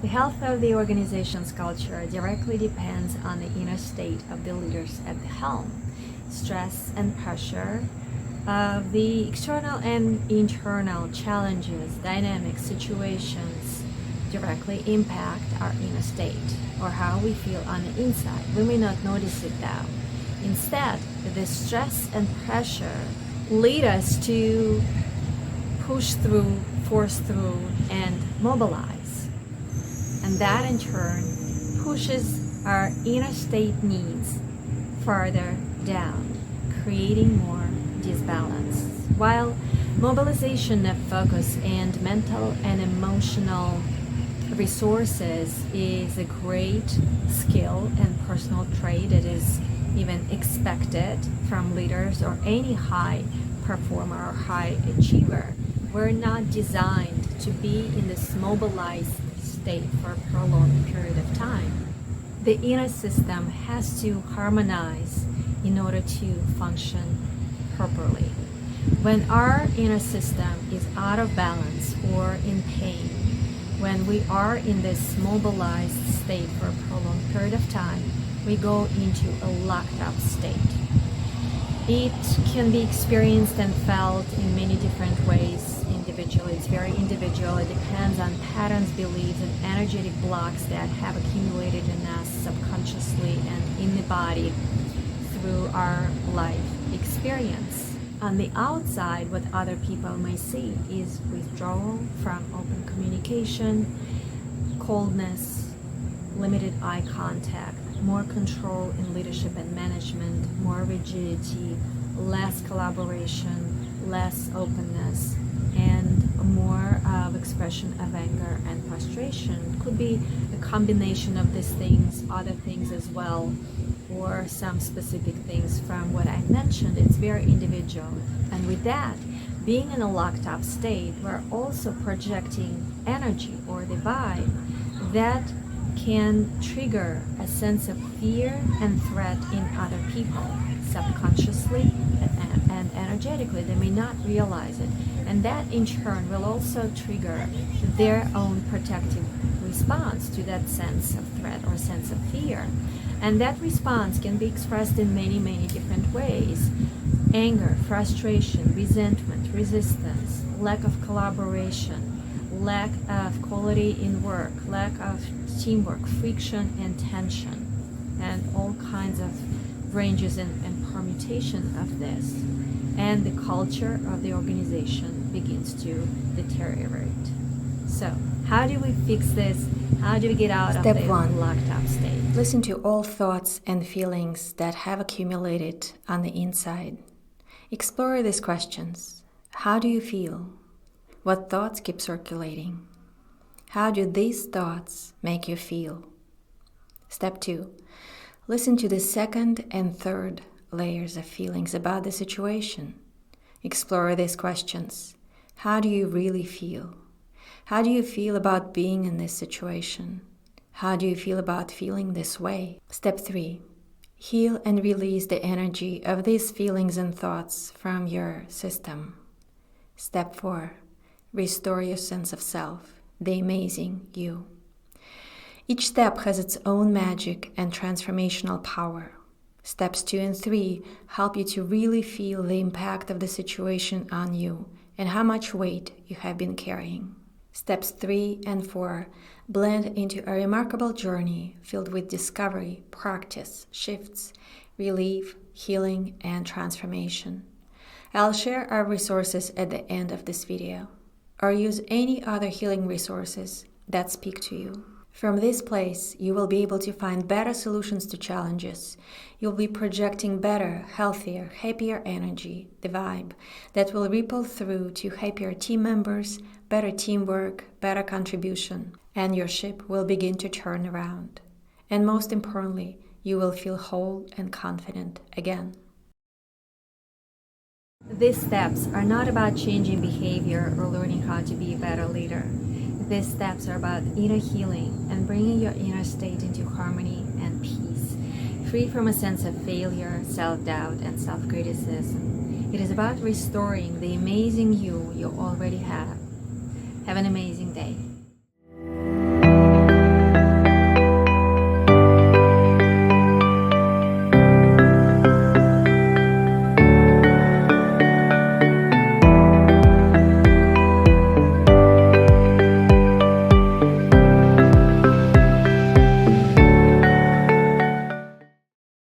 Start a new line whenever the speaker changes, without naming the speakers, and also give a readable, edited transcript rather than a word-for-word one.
The health of the organization's culture directly depends on the inner state of the leaders at the helm. Stress and pressure of the external and internal challenges, dynamic situations directly impact our inner state or how we feel on the inside. We may not notice it now. Instead, the stress and pressure lead us to push through, force through, and mobilize. And that in turn pushes our inner state needs farther down, creating more disbalance. While mobilization of focus and mental and emotional resources is a great skill and personal trait that is even expected from leaders or any high performer or high achiever, we're not designed to be in this mobilized state for a prolonged period of time. The inner system has to harmonize in order to function properly. When our inner system is out of balance or in pain, when we are in this mobilized state for a prolonged period of time, we go into a locked up state. It can be experienced and felt in many different ways individually. It's very individual. It depends on patterns, beliefs, and energetic blocks that have accumulated in us subconsciously and in the body through our life experience. On the outside, what other people may see is withdrawal from open communication, coldness, limited eye contact, more control in leadership and management, more rigidity, less collaboration, less openness, and more of expression of anger and frustration. Could be a combination of these things, other things as well, or some specific things from what I mentioned. It's very individual. And with that, being in a locked up state, we're also projecting energy or the vibe that can trigger a sense of fear and threat in other people subconsciously and energetically. They may not realize it, and that in turn will also trigger their own protective response to that sense of threat or sense of fear. And that response can be expressed in many different ways: anger, frustration, resentment, resistance, lack of collaboration, lack of quality in work, lack of teamwork, friction and tension, and all kinds of ranges and permutation of this. And the culture of the organization begins to deteriorate. So, how do we fix this? How do we get out
Step
of the
1.
locked up state?
Listen to all thoughts and feelings that have accumulated on the inside. Explore these questions. How do you feel? What thoughts keep circulating? How do these thoughts make you feel? Step 2. Listen to the second and third layers of feelings about the situation. Explore these questions. How do you really feel? How do you feel about being in this situation? How do you feel about feeling this way? Step 3. Heal and release the energy of these feelings and thoughts from your system. Step 4. Restore your sense of self, the amazing you. Each step has its own magic and transformational power. Steps 2 and 3 help you to really feel the impact of the situation on you and how much weight you have been carrying. Steps 3 and 4 blend into a remarkable journey filled with discovery, practice, shifts, relief, healing, and transformation. I'll share our resources at the end of this video, or use any other healing resources that speak to you. From this place, you will be able to find better solutions to challenges. You'll be projecting better, healthier, happier energy, the vibe, that will ripple through to happier team members, better teamwork, better contribution, and your ship will begin to turn around. And most importantly, you will feel whole and confident again.
These steps are not about changing behavior or learning how to be a better leader. These steps are about inner healing and bringing your inner state into harmony and peace, free from a sense of failure, self-doubt, and self-criticism. It is about restoring the amazing you already have. Have an amazing day.